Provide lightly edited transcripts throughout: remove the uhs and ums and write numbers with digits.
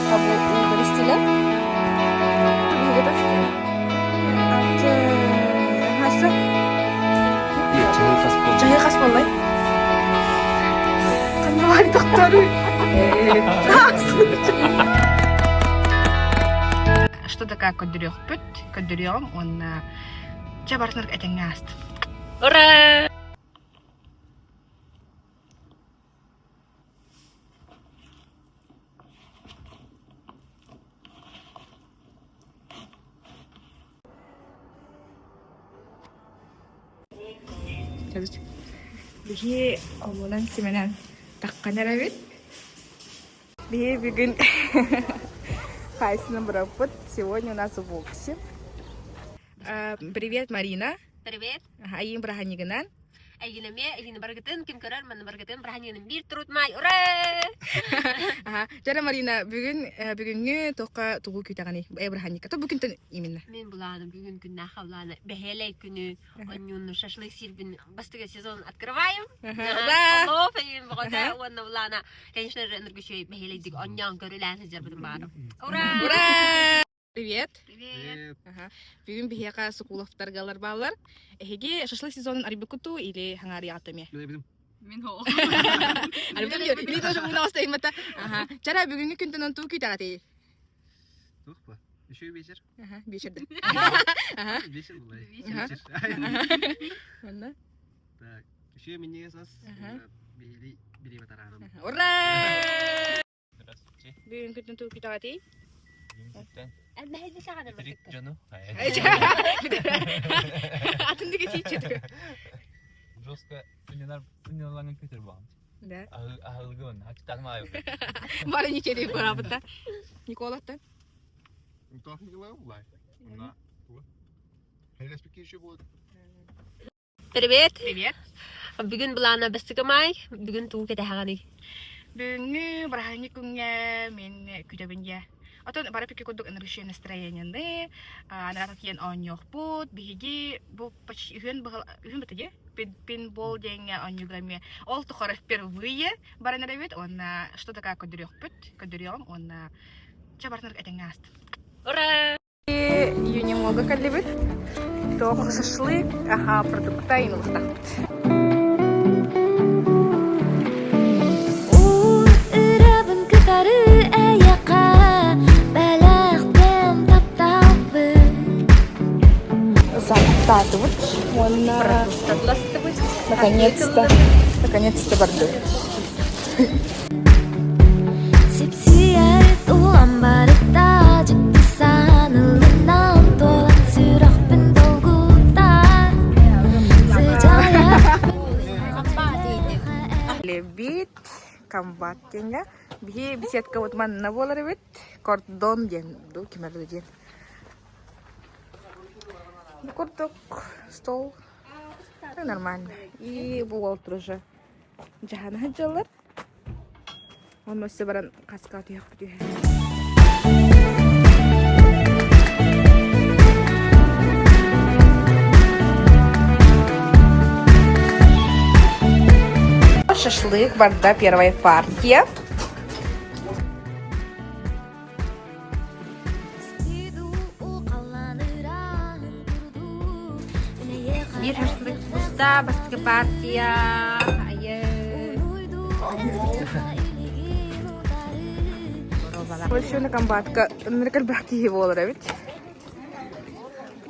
Табу Бристиля. Жайы қас болай. Қанбағай тоқтары. Что такое көдірек бүт? Көдірегім, он чабарсынырық әтеңе асты. Ура! Бихи олынан семенен таққан әрәбет. Бихи бүгін хайсының бұраппыт. Сегодня у нас в боксе. Привет, Марина. Привет. Айым Браханигынан. Айгинаме, айгина баргатын, ким көрөр, мен баргатын, Браханигынан бир турут май. Ура! Жара Марина, бүгүнгү тока тугу күйтаганы Браханика. То бүгүнтөн именно. Мен буланы бүгүн күннә хавланы бәһәләй күнү, оннун шашлык сирбин бастыга сезон открываем. Ура! Алло, фейм богата, онна булана. Конечно, энергия бәһәләй диг оннян көрүлән сезер бутун бары. Ура! Ура! Привет. Привет. Бүгүн бихияка сукуловтаргалар балар. Эге шашлык сезонун арбикуту или хангари атами. Мен хо. Арбитам жер. Или тоже буна остайын мата. Жара бүгүнгү күнтөн онту күйтагаты. Тухпа. Еще вечер. Вечерде. Вечер булай. Вечер. Онда. Так. Еще мне сас. Бери батараным. Ура! Здравствуйте. Бүгүн күнтөн туу күйтагаты. Әлбәһәле шаганы Петрик бер. Джану. Атындыгы тийчеди. Жестко сыняланган көтөр багам. Да. Ахылгын, ачтанмай. Бары ничеди барабыта. Николата. Так не делаем булай. Да. Респекти еще будет. Привет. Привет. Бүгүн булана бастыга май, бүгүн туу кете хаганы. Бүгүнгү Браханикунга мен күтөбүнге. Отон бара пике кодук энергия настроениенде, анарат кен оньохпут, биги бу почти үһүн бытыге, пинбол деньги оньюгаме. Ол тухара впервые баранарабет, он что такое кодырёхпут, кодырём, он чабарнар этенгаст. Ура! Юнимога калибет, то шашлык, продукта и нухтахпут. Зататывать, он наконец-то бордует. Лебит, комбат кенга, бихи беседка вот ман на воларивит, кордон ден, ду кемерлу ден. Курток, стол, нормально. И бугол тоже. Жахана хаджалар. Он все баран каскат як бит. Шашлык, барда, первая партия. Bir шашлык пуста, бастыга партия. Большой на комбатка, на его ловит.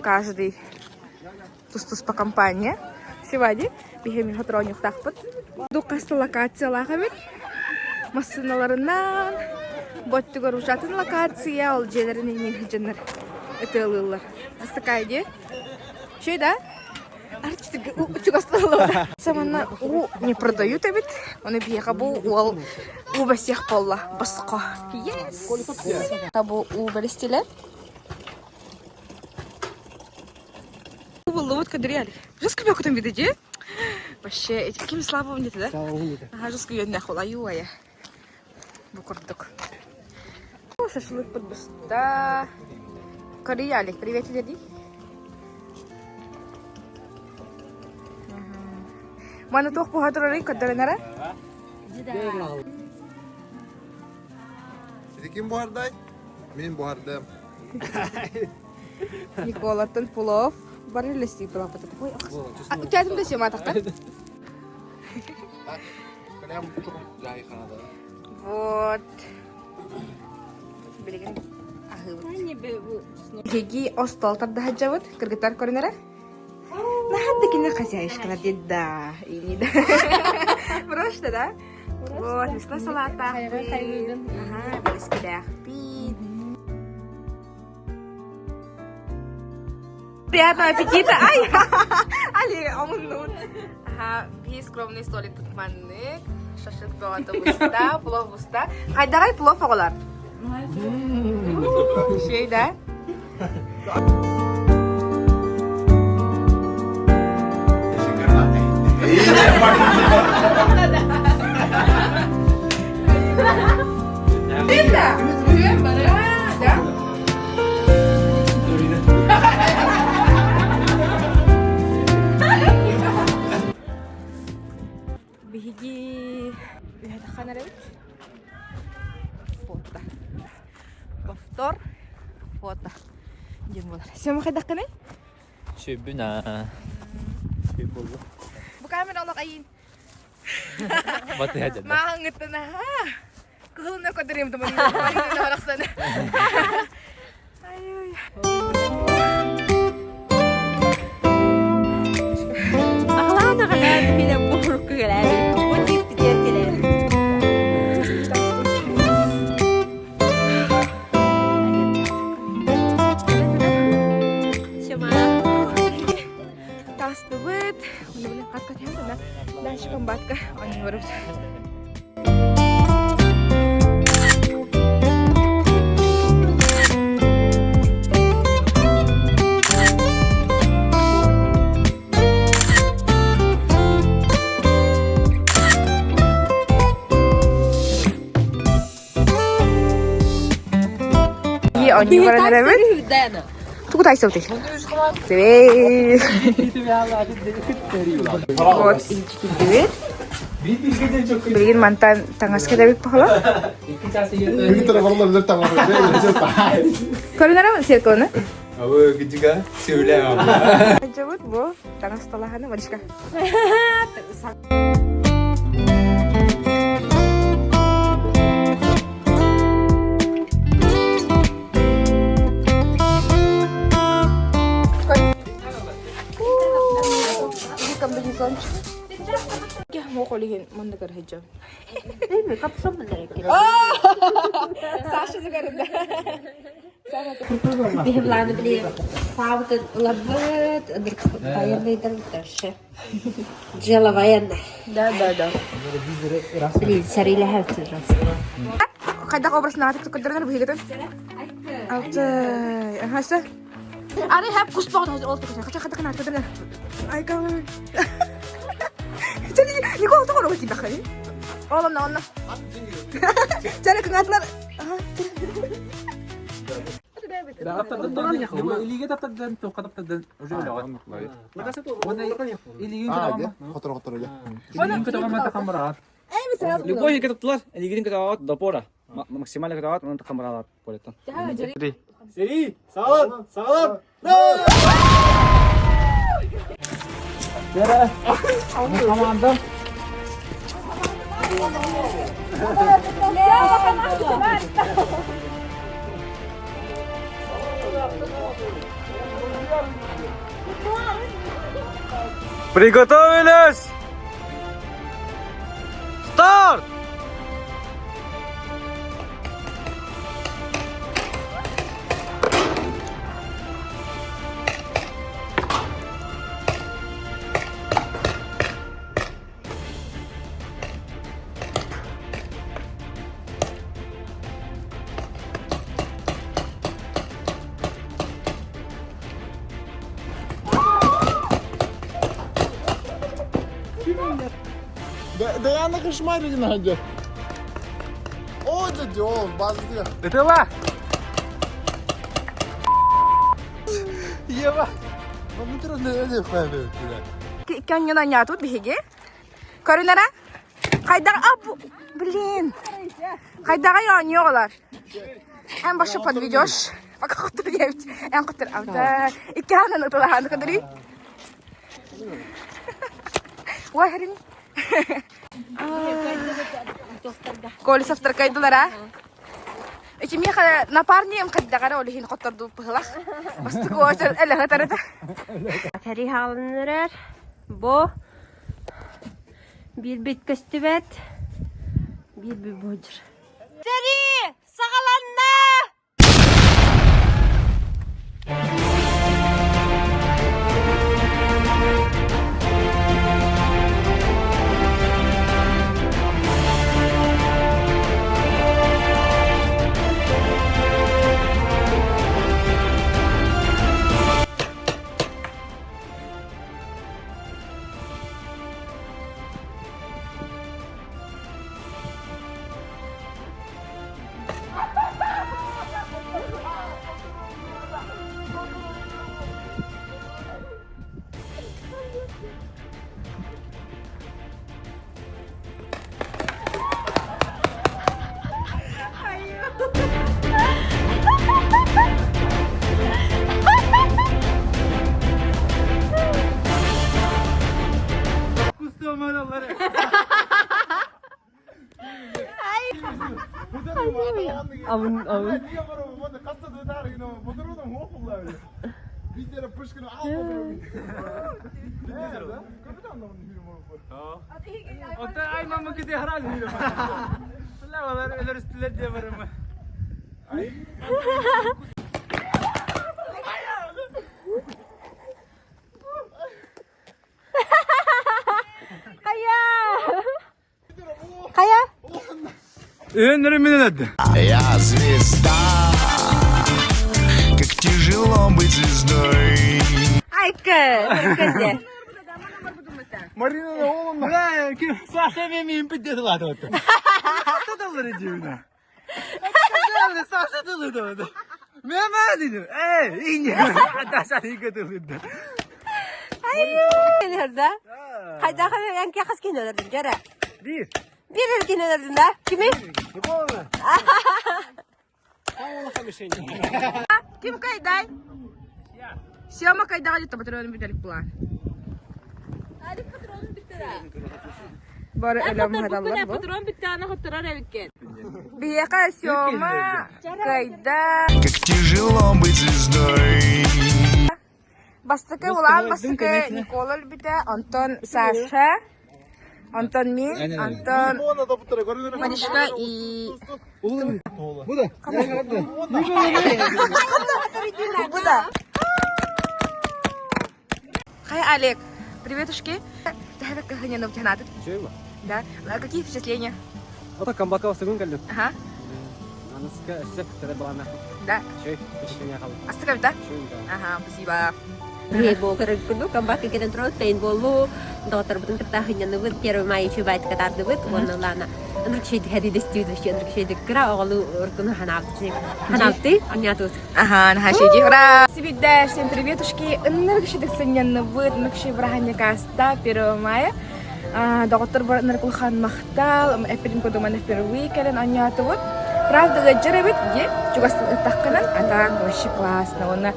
Каждый тус по компании. Сегодня бихеми хатронев тахпат. Дукасты локация лагамит. Массыналарынан боттугар ушатын локация, ол жерлерин эмин хижанар. Это лылар. Астакайди. Чей да? Арчтыгы учугасталыда. Самана не продают, а ведь он и бьехабу у басех полла баско. Yes. Табу у Бристиля. Вот кадряли. Жестко бьёк там видите? Вообще эти какими слабыми нет, да? Ага, жестко её нахуй аюая. Букурдук. Шашлык под буста. Кореяли. Привет, дяди. Mana tuh aku hatur hari ke dalam nara? Dedi kim buharday? Men buhardayım. Николатын плов. Бары листи плов это. Ой, кәдімді сен атақты. Прям çok жайханада. Вот. Билеген ахыбыт. Hani be bu. Хеги остал тарда хаджабыт. Кыргыттар көрінері. Нахадда кені хозяйшкала дедда. Ини да. Просто, да? Вот, весла салата. Ага, бескидах. Приятного аппетита! Ай! Али, омынут. Ага, бей скромный столик тут маннык. Шашлык тоғаты бұста, плов бұста. Қайдағай плов оғылар? Шей, да? Pinta! Да? Беги. Беги ребят. Фото. Повтор. Фото. Ден болар. Сен қайда қане? Шөбүнә. Шөп болду. Бу камера олақ айын. Баты хәдә. Маған ғыттына. Кығылына көдірем тұмын. Маринина барақсаны. Ай-ой. Ағлана ғалар бile buruk geldi. O tip diyeler. Şema. Тасты быт. Оны қатқа тем бұна. Дальше комбатка. Они вырып. Они вырып. Дена. Туку тайсау ты. Тебе. Вот, инчики дебет. Билген мантан таңаска дебет пахала. Bir taraflarla bize tamam. Көрінер ма серкі оны? Abi gıcıga söyle abi. Жабыт бұл таңас талаханы варишка. Комбинезончик. Я могу лиген мандагар хиджаб. Değil mi? Kapsam mı gerek? Саша жүгәрінде. Бихланы били. Савты лабыт. Военный дәрше. Жела военный. Да. Били сариле хәлсіз рас. Қайда образына атып көндірдіңіз бұл егетін? Алтай. Ахасы. Ары хәп құспағын олып тұрсын. Қача қана атып көндірдіңіз. Ай, кавай. Сәні неге олты қоры өтейін бақай? Оğlumla onunla. Cari kıngatlar. Любой кетаптылар, элигин кетаат допора. Максималь кетаат, оны камералар полеттан. Сери, салам. Жара. Команда. Приготовились! Старт! Dayanık ışmayla yine hadi. O dedi o bazlıyor. Готова? Ева. Ну трудно это хвалить. Кяньона няту биги. Коринара. Кайдағы, блин. Кайдағы яңıyorlar. En başı подведешь. Пока хотыр девять. En хотыр авда. İki hanın ıtılahanı kadar. Vay herimi. Колесовтар кайдылар, а? Эти меха напарнием кайдагара олихин хотторду пыхлах. Бастык очар эле хатарата. Тәри халынырар. Бо bir bit köstübet. Bir bodur. Teri! Sağalanma! Avun. Bizlere pışkını almadım. Otta ay mamma gidiyor herhalde. Allah Allah öler üstüler diye varım. Kaya. Ünlü mü dedi? Я звезда, как тяжело быть звездой. Ay kız. Marina'nın oğlum. Ulan kim sahne miyim bir dedi var orada. Tadaları diyorlar. Tadaları sahne dedi orada. Mehmet dedi. İnce. Hatta sahne kadıldı. Nerede? Hayda en kıyas kinelerdin cara. Bir. Bir kinelerdin da. Kimi? Bu oğlan. Oğlan kamışın. Kim kayday? Siyama kaydağı jutta patronun bir delik bulan. Bara öyle mahadallar bu. Patron bir tane oturar evken. Biyaka siyama kayda. Как тяжело быть звездой. Bastıkı ulan bastıkı Nikolol bir de Anton Sasha. Anton Min, Anton Ona da bu tarafa görüyorum. Manişka i... Oğlum. Bu da. Bu da. Хай, Олег. Приветушки. Давай как они нам надо. Чего? Да. А какие впечатления? Вот камбака сыгын калды. Ага. Анаска сеп теребана. Да. Чей? Печенье хал. Оставь, да? Чей да. Ага, спасибо. Рейбол kerja kudu kambak kita terus paintballu dokter betul ketahuinya nubut kira mai coba kata nubut warna lana anak sih hari di studio sih anak sih kira awalnya orang hanapti anyatut Ага, нахашиди. Ура! Всем всем приветушки. Ныркши дексеньян будет, ныркши браханья каста 1 мая. Доктор Наркулхан Махтал, эпидем кодуман впервые келен анятут. Правда, гаджеребит, где? Чугас тахканан, а так вообще классно. Он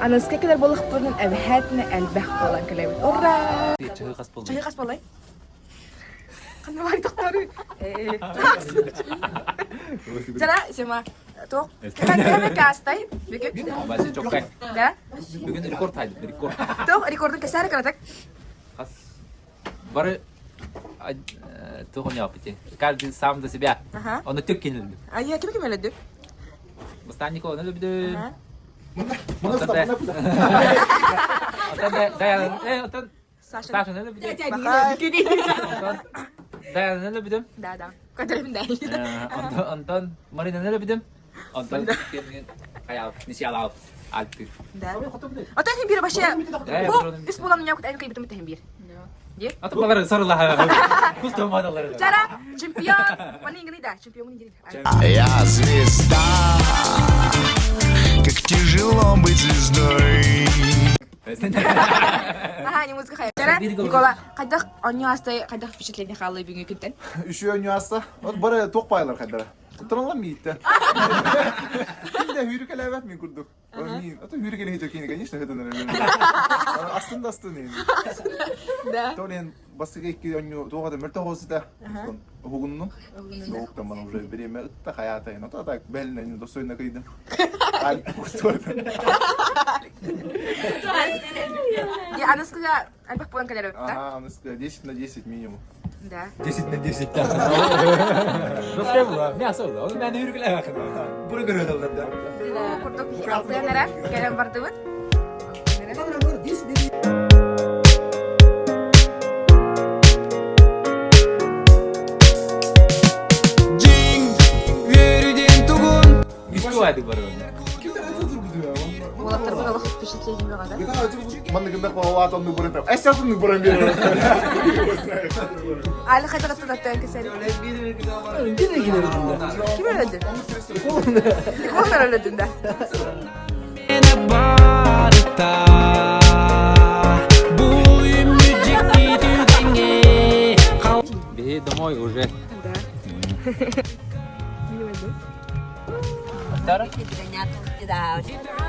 أنا سكيت كده بقول خبرنا أبهاتنا البح والله كلامي أورا 저기 가서 볼래? شهي قص والله خلنا واحد تختاري جرا اسمع تو كمان كاس طيب بيجي 맛이 좋게. ده 여기는 리코드 타야 돼. 리코드. تو ريكوردن كسارة كرتك 가서. 바로 tuhon yapıcı. Каждый сам за себя. Ага. Он тыкнул. أيه كم ملده Останнико, ну люблю. Ага. 어떤데? 어떤 ساشا 사실 는 люблю. كده 다야는 люблю. ده ده كده من ده 어떤 머리는 люблю. 어떤 kayak inisial altu. ده أتهم بير باشا هو اسمه لم يكن أي كيف تمتهم بير Atau malah sarılah. Kustum adaları. جرا شامبيون وانا ينجري ده شامبيون ينجري Я звезда, как тяжело быть звездой. ага не музыка خير جرا Никола, кайдах оньо астай кайдах впечатление каллы бүгүнкү күндөн? Üşüyor nüasta. O bara tok baylar kadar. Tutulan mı gitti? Şimdi hürük elevet mi kurduk? Min, ata hürük ele hiç kini конечно kadınlar. Aslında yani. Да. Толен басыга iki оньо тоғада мөртө хосыда. Хугунну. Соғуктан бана уже береме ытта хаята. Ата так белнен достойна кыйдым. Аль кустойда. Я анаскага альбах полон калер да? Ага, анаска 10/10 минимум. Да. 10/10 та. Ну прям не особо. Он мен үргеле бакын. Бура көрөдөлдөр да. Курдук алтыянара келем бардыбыт. Бишке вайды бар. Улаптар бага впечатление бага да? Kita aja mana kita bawa atau nuburan tapi. Satu nuburan biar. Али кайда каттан кесери. Гине гине. Ким өлөдү? Ким өлөдү да? Бей домой уже. Да. Kita nyatu tidak.